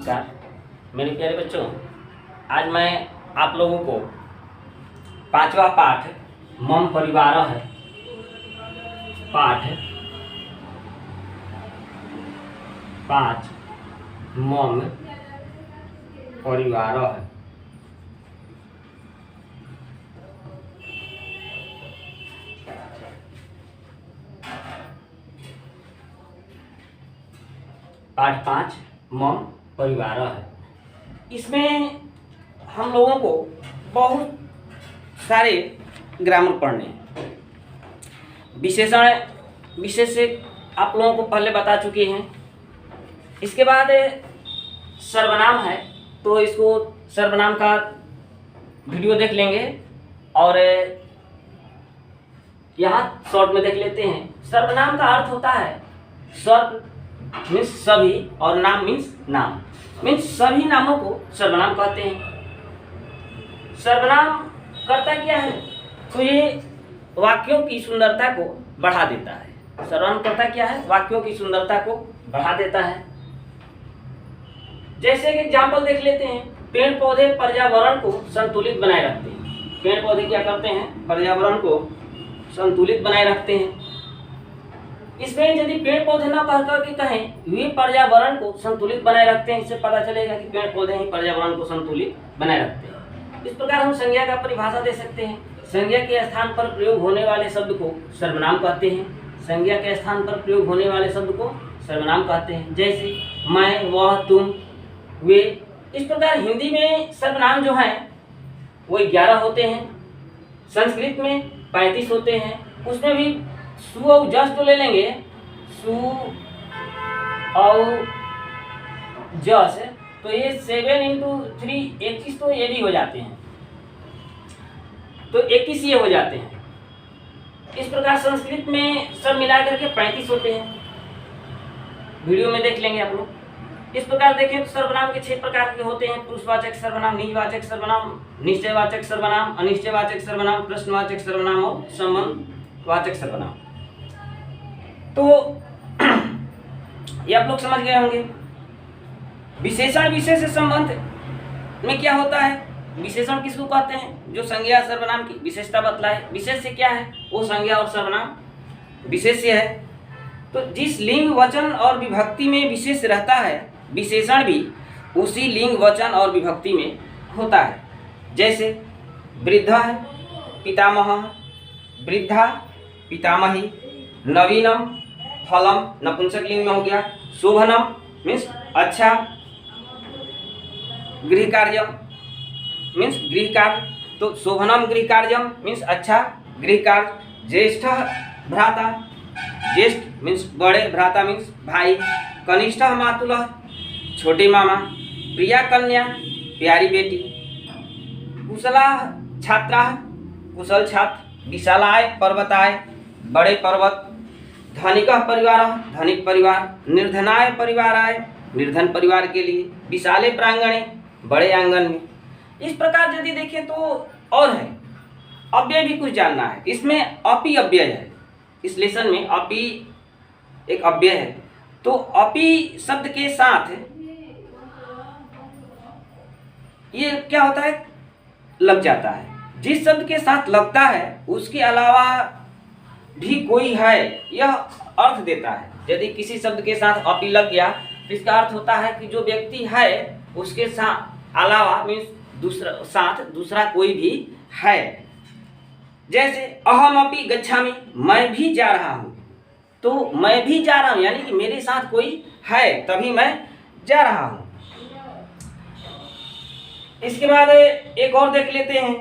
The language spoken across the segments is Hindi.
नमस्कार मेरे प्यारे बच्चों, आज मैं आप लोगों को पांचवा पाठ मम परिवार है पाठ 5 मम परिवार है। पाठ 5 मम परिवार है। इसमें हम लोगों को बहुत सारे ग्रामर पढ़ने हैं। विशेषण विशेष से आप लोगों को पहले बता चुके हैं। इसके बाद सर्वनाम है, तो इसको सर्वनाम का वीडियो देख लेंगे और यहाँ शॉर्ट में देख लेते हैं। सर्वनाम का अर्थ होता है सर्व मीन्स सभी और नाम मीन्स नाम, मीन्स सभी नामों को सर्वनाम कहते हैं। सर्वनाम करता क्या है? तो ये वाक्यों की सुंदरता को बढ़ा देता है। सर्वनाम करता क्या है? वाक्यों की सुंदरता को बढ़ा देता है। जैसे कि एग्जाम्पल देख लेते हैं। पेड़ पौधे पर्यावरण को संतुलित बनाए रखते हैं। पेड़ पौधे क्या करते हैं? पर्यावरण को संतुलित बनाए रखते हैं। इसमें यदि पेड़ पौधे ना कह करके कहें वे पर्यावरण को संतुलित बनाए रखते हैं, इससे पता चलेगा कि पेड़ पौधे ही पर्यावरण को संतुलित बनाए रखते हैं। इस प्रकार हम संज्ञा का परिभाषा दे सकते हैं। संज्ञा के स्थान पर प्रयोग होने वाले शब्द को सर्वनाम कहते हैं। संज्ञा के स्थान पर प्रयोग होने वाले शब्द को सर्वनाम कहते हैं। जैसे मैं, वह, तुम, वे। इस प्रकार हिंदी में सर्वनाम जो हैं वो 11 होते हैं। संस्कृत में 35 होते हैं। उसमें भी सु और जस तो ले लेंगे, सु और जस, तो ये 7 × 3 21, तो ये भी हो जाते हैं, तो 21 ये हो जाते हैं। इस प्रकार संस्कृत में सब मिला करके 35 होते हैं। वीडियो में देख लेंगे आप लोग। इस प्रकार देखें तो सर्वनाम के 6 प्रकार के होते हैं। पुरुषवाचक सर्वनाम, निजवाचक सर्वनाम, निश्चयवाचक सर्वनाम, अनिश्चयवाचक सर्वनाम, प्रश्नवाचक सर्वनाम और संबंधवाचक सर्वनाम। तो ये आप लोग समझ गए होंगे। विशेषण विशेष संबंध में क्या होता है? विशेषण किसको कहते हैं? जो संज्ञा सर्वनाम की विशेषता बतलाए। विशेष से क्या है? वो संज्ञा और सर्वनाम विशेष से है। तो जिस लिंग, वचन और विभक्ति में विशेष रहता है, विशेषण भी उसी लिंग, वचन और विभक्ति में होता है। जैसे वृद्ध है, पितामह, वृद्धा, पितामही, नवीनम, फलम नपुंसक लिंग में हो गया, शोभनम मीन्स अच्छा, गृह कार्यम मीन्स गृह कार्य, तो शोभनम गृह कार्यम मीन्स अच्छा गृह कार्य। ज्येष्ठ भ्राता, ज्येष्ठ मीन्स बड़े, भ्राता मीन्स भाई, कनिष्ठ मातुलः छोटे मामा, प्रिया कन्या प्यारी बेटी, कुशला छात्रा कुशल छात्र, विशालाय पर्वताय बड़े पर्वत, धनिक परिवार धनिक परिवार, निर्धनाय परिवाराय निर्धन परिवार के लिए, विशाले प्रांगणे बड़े आंगन में। इस प्रकार यदि देखें तो और है। अव्यय भी कुछ जानना है। इसमें अपि अव्यय है। इस लेसन में अपि एक अव्यय है। तो अपि शब्द के साथ ये क्या होता है? लग जाता है। जिस शब्द के साथ लगता है उसके अलावा भी कोई है, यह अर्थ देता है। यदि किसी शब्द के साथ अपि लग गया तो इसका अर्थ होता है कि जो व्यक्ति है उसके साथ अलावा मीन्स दूसरा कोई भी है। जैसे अहम अपि गच्छामि, मैं भी जा रहा हूँ। तो मैं भी जा रहा हूँ यानी कि मेरे साथ कोई है तभी मैं जा रहा हूँ। इसके बाद एक और देख लेते हैं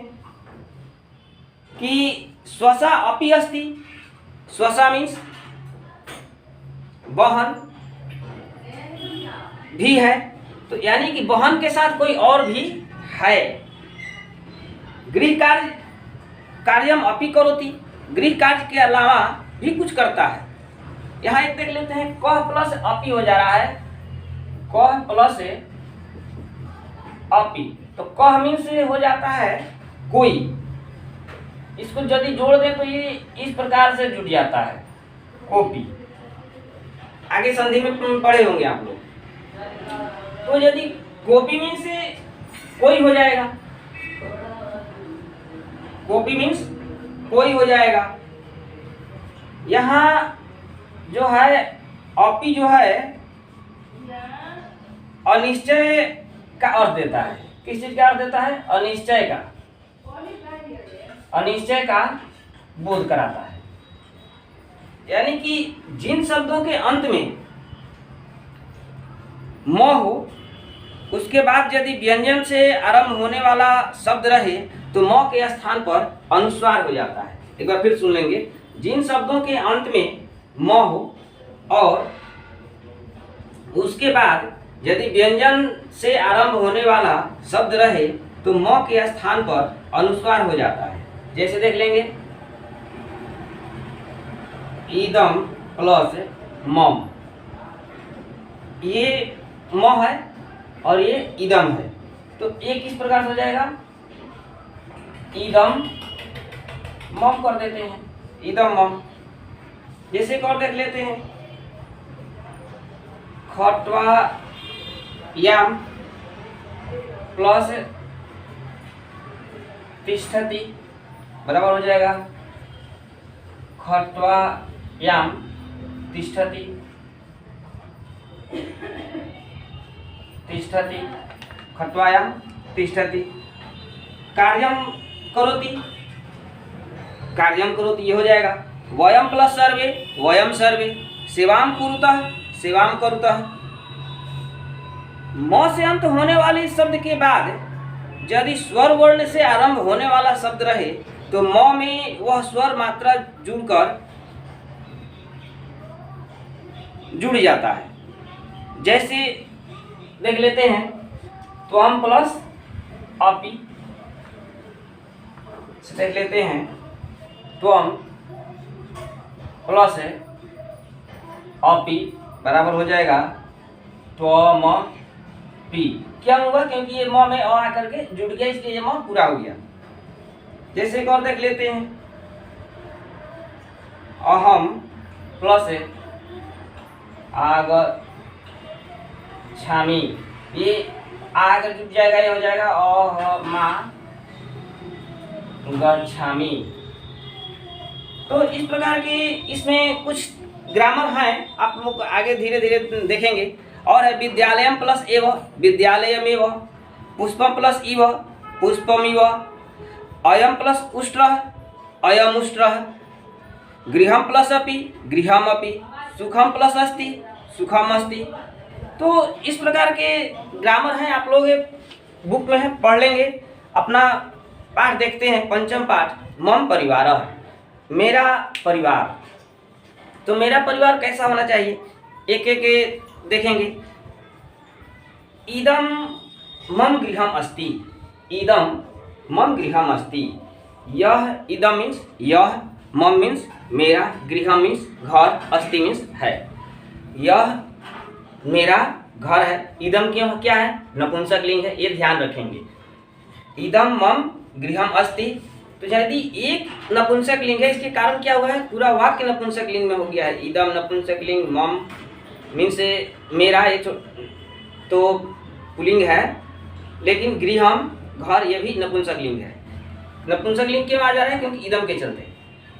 कि स्वसा अपि अस्ति। स्वसा मीन्स वाहन भी है, तो यानी कि वाहन के साथ कोई और भी है। गृह कार्य कार्यम अपि करोति, गृह कार्य के अलावा भी कुछ करता है। यहाँ एक देख लेते हैं, कह प्लस अपि हो जा रहा है। कह प्लस अपि, तो कह मीन्स हो जाता है कोई। इसको यदि जोड़ दे तो ये इस प्रकार से जुड़ जाता है, कॉपी। आगे संधि में पढ़े होंगे आप लोग। तो यदि कॉपी मीन्स कोई हो जाएगा, कॉपी मीन्स कोई हो जाएगा। यहाँ जो है ऑपी जो है अनिश्चय का अर्थ देता है। किस चीज का अर्थ देता है? अनिश्चय का, अनिश्चय का बोध कराता है। यानी कि जिन शब्दों के अंत में म हो, उसके बाद यदि व्यंजन से आरंभ होने वाला शब्द रहे तो म के स्थान पर अनुस्वार हो जाता है। एक बार फिर सुन लेंगे। जिन शब्दों के अंत में म हो और उसके बाद यदि व्यंजन से आरंभ होने वाला शब्द रहे तो म के स्थान पर अनुस्वार हो जाता है। जैसे देख लेंगे, ईदम प्लस मम, ये म है और ये ईदम है, तो ये किस प्रकार से हो जाएगा? ईदम मम कर देते हैं, ईदम मम। जैसे एक और देख लेते हैं, खटवा याम प्लस तिष्ठति बराबर हो जाएगा खटवा याम तिष्ठति, तिष्ठति खट्वायाम तिष्ठति। कार्यम करोति, कार्यम करोति ये हो जाएगा वयम प्लस सर्वे, वयम सर्वे। सेवाम कुरुतः, सेवाम कुरुतः। म से अंत होने वाले शब्द के बाद यदि स्वर वर्ण से आरंभ होने वाला शब्द रहे तो म में वह स्वर मात्रा जुड़ जाता है। जैसे देख लेते हैं, त्वम प्लस अपि, देख लेते हैं, त्वम प्लस अपि बराबर हो जाएगा त्वम पी। क्या होगा? क्योंकि ये म में अ आकर के जुड़ गया, इसलिए ये म पूरा हो गया। जैसे एक और देख लेते हैं, अहम प्लस आग छामी, ये आगर जुट जाएगा, ये हो जाएगा अहमा गच्छामी। तो इस प्रकार के इसमें कुछ ग्रामर हैं, आप लोग आगे धीरे धीरे देखेंगे। और है विद्यालयम प्लस एव, विद्यालयमेव। पुष्पम प्लस इव, पुष्पमिव। अयम प्लस उष्ट्रः, अयमुष्ट्रः। गृहम प्लस अपि, गृहमपि। सुखम प्लस अस्ति, सुखम अस्ति। तो इस प्रकार के ग्रामर हैं, आप लोग बुक में है, पढ़ लेंगे। अपना पाठ देखते हैं, पंचम पाठ, मम परिवारः, मेरा परिवार। तो मेरा परिवार कैसा होना चाहिए, एक एक देखेंगे। इदम मम गृहम अस्ति, इदम मम गृहम अस्ति। यह इदम मीन्स यह, मम मीन्स मेरा, गृहम मीन्स घर, अस्ति मीन्स है। यह मेरा घर है। इदम क्यों क्या है? नपुंसक लिंग है, ये ध्यान रखेंगे। इदम मम गृहम अस्ति, तो यदि एक नपुंसक लिंग है, इसके कारण क्या हुआ है? पूरा वाक्य नपुंसक लिंग में हो गया है। इदम नपुंसक लिंग, मम मीन्स मेरा, ये तो पुलिंग है, लेकिन गृहम घर ये भी नपुंसक लिंग है। नपुंसक लिंग क्यों आ जा रहा है? क्योंकि इदम के चलते।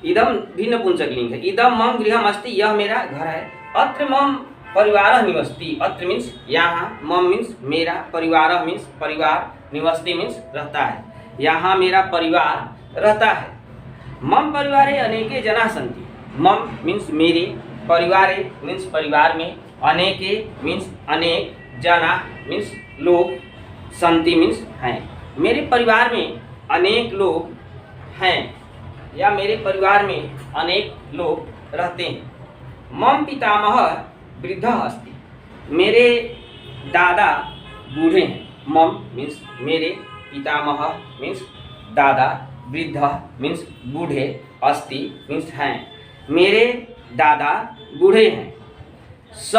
इदम भी नपुंसक लिंग है। इदम मम गृहम अस्ति, यह मेरा घर है। अत्र मम परिवारः निवसति, अत्र मीन्स यहाँ, मम मीन्स मेरा, परिवारः मीन्स परिवार, निवसति मीन्स रहता है। यहाँ मेरा परिवार रहता है। मम परिवारे अनेके जना सन्ति, मम मीन्स मेरे, परिवारे मीन्स परिवार में, अनेके मीन्स अनेक, जना मीन्स लोग, सन्ति मीन्स हैं। मेरे परिवार में अनेक लोग हैं या मेरे परिवार में अनेक लोग रहते हैं। मम पितामहः वृद्धः अस्ति, मेरे दादा बूढ़े हैं। मम मीन्स मेरे, पितामह मीन्स दादा, वृद्धः मीन्स बूढ़े, अस्ति मीन्स हैं, मेरे दादा बूढ़े हैं। स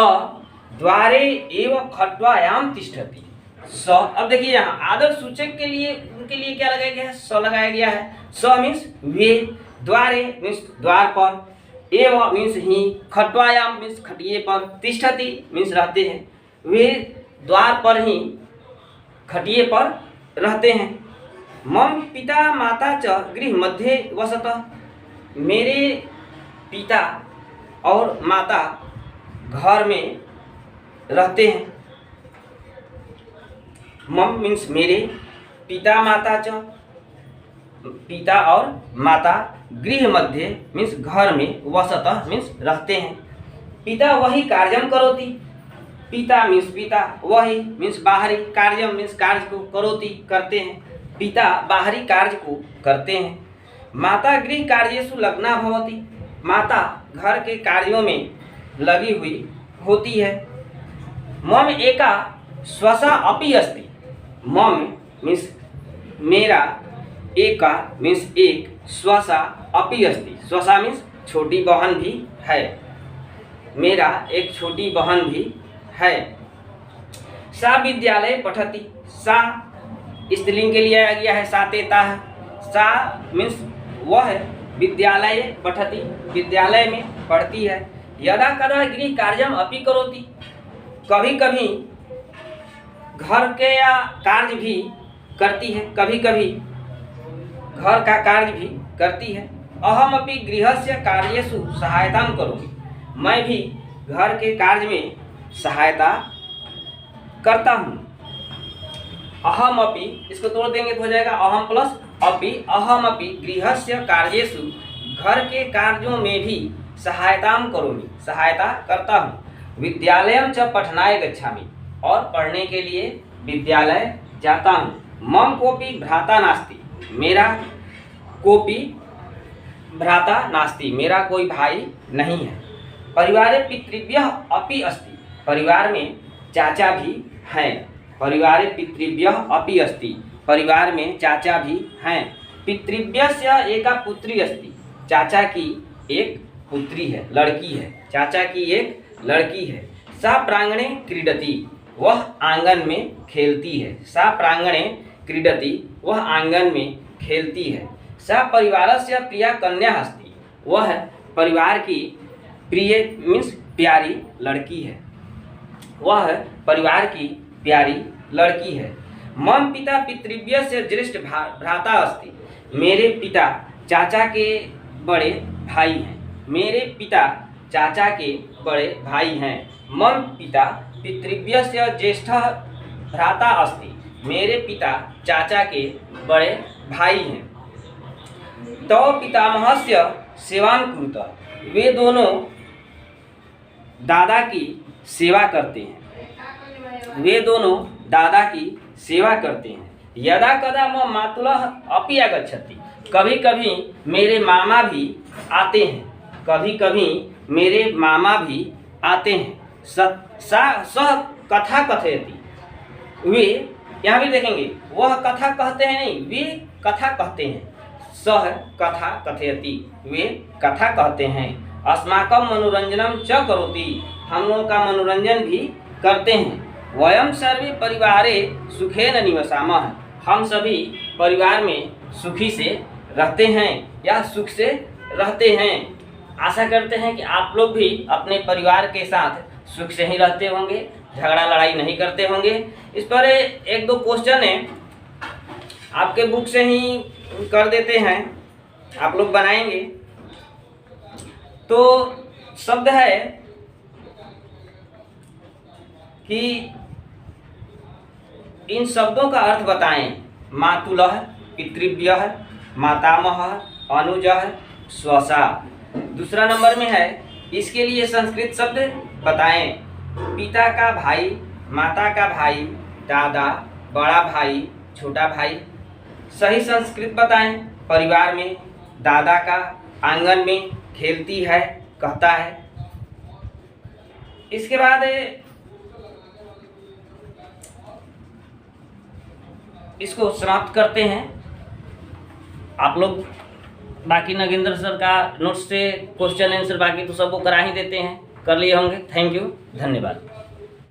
द्वारे एव खट्वायाम तिष्ठति। स, अब देखिए यहाँ आदर सूचक के लिए उनके लिए क्या लगाया गया है? स लगाया गया है। स मीन्स वे, द्वारे मीन्स द्वार पर, एव मीन्स ही, खट्वायाम मीन्स खटिए पर, तिष्ठति मीन्स रहते हैं। वे द्वार पर ही खटिए पर रहते हैं। मम पिता माता च गृह मध्ये वसतः, मेरे पिता और माता घर में रहते हैं। मम मीन्स मेरे, पिता माता च पिता और माता, गृह मध्य मीन्स घर में, वसतः मीन्स रहते हैं। पिता वही कार्यम करोति, पिता मीन्स पिता, वही मीन्स बाहरी, कार्यम मीन्स कार्य को, करोति करते हैं, पिता बाहरी कार्य को करते हैं। माता गृह कार्येषु लग्ना भवति, माता घर के कार्यों में लगी हुई होती है। मम एका स्वसा अपि अस्ति, मम मीन्स मेरा, एका मीन्स एक, स्वसा अपि अस्ति, स्वसा मीन्स छोटी बहन भी है, मेरा एक छोटी बहन भी है। सा विद्यालय पठति, सा स्त्रीलिंग के लिए आ गया है, सा तेता है। सा मीन्स वह विद्यालय पठति, विद्यालय में पढ़ती है। यदा कदा गृह कार्यम अपि करोति, कभी कभी घर के या कार्य भी करती है, कभी कभी घर का कार्य भी करती है। अहम अपि गृहस्य कार्येषु सहायतां करोमि, मैं भी घर के कार्य में सहायता करता हूँ। अहम अपि, इसको तोड़ देंगे तो हो जाएगा अहम प्लस अपि, अहम अपि गृहस्य कार्येषु, घर के कार्यों में भी सहायतां करोमि, सहायता करता हूँ। विद्यालयं च पठनाय गच्छामि, और पढ़ने के लिए विद्यालय जाता हूँ। मम कोपि भ्राता नास्ति, मेरा कोपि भ्राता नास्ति, मेरा कोई भाई नहीं है। परिवारे पितृव्यः अपि अस्ति, परिवार में चाचा भी हैं। परिवारे पितृव्यः अपि अस्ति, परिवार में चाचा भी हैं। पितृव्यस्य एका पुत्री अस्ति, चाचा की एक पुत्री है, लड़की है, चाचा की एक लड़की है। सा प्रांगणे क्रीडति, वह आंगन में खेलती है। सा प्रांगणे क्रीडति, वह आंगन में खेलती है। सा परिवारस्य प्रिया कन्या अस्ति, वह परिवार की प्रिय मीन्स प्यारी लड़की है, वह परिवार की प्यारी लड़की है। मम पिता पितृव्यस्य ज्येष्ठ भ्राता अस्ति, मेरे पिता चाचा के बड़े भाई हैं, मेरे पिता चाचा के बड़े भाई हैं। मम पिता पितृव्यस्य ज्येष्ठ भ्राता अस्ति, मेरे पिता चाचा के बड़े भाई हैं। तो पितामहस्य सेवां कुरुतः, वे दोनों दादा की सेवा करते हैं, वे दोनों दादा की सेवा करते हैं। यदा कदा मम मातुलः अपि आगच्छति, कभी कभी मेरे मामा भी आते हैं, कभी कभी मेरे मामा भी आते हैं। सह कथा कथयति, वे यहाँ भी देखेंगे, वह कथा कहते हैं नहीं, वे कथा कहते हैं। सह कथा कथयति, वे कथा कहते हैं। अस्माकं मनोरंजनम च करोति, हम लोगों का मनोरंजन भी करते हैं। वयम सर्वे परिवारे सुखेन निवसामः, हम सभी परिवार में सुखी से रहते हैं या सुख से रहते हैं। आशा करते हैं कि आप लोग भी अपने परिवार के साथ सुख से ही रहते होंगे, झगड़ा लड़ाई नहीं करते होंगे। इस पर एक दो क्वेश्चन है, आपके बुक से ही कर देते हैं, आप लोग बनाएंगे। तो शब्द है कि इन शब्दों का अर्थ बताएं। मातुलः, पितृव्यः, मातामहः, अनुजः, स्वसा। दूसरा नंबर में है, इसके लिए संस्कृत शब्द बताएं। पिता का भाई, माता का भाई, दादा, बड़ा भाई, छोटा भाई। सही संस्कृत बताएं। परिवार में, दादा का आंगन में खेलती है, कहता है। इसके बाद इसको समाप्त करते हैं। आप लोग बाकी नगेंद्र सर का नोट्स से क्वेश्चन आंसर बाकी तो सबको करा ही देते हैं, कर लिए होंगे। थैंक यू, धन्यवाद।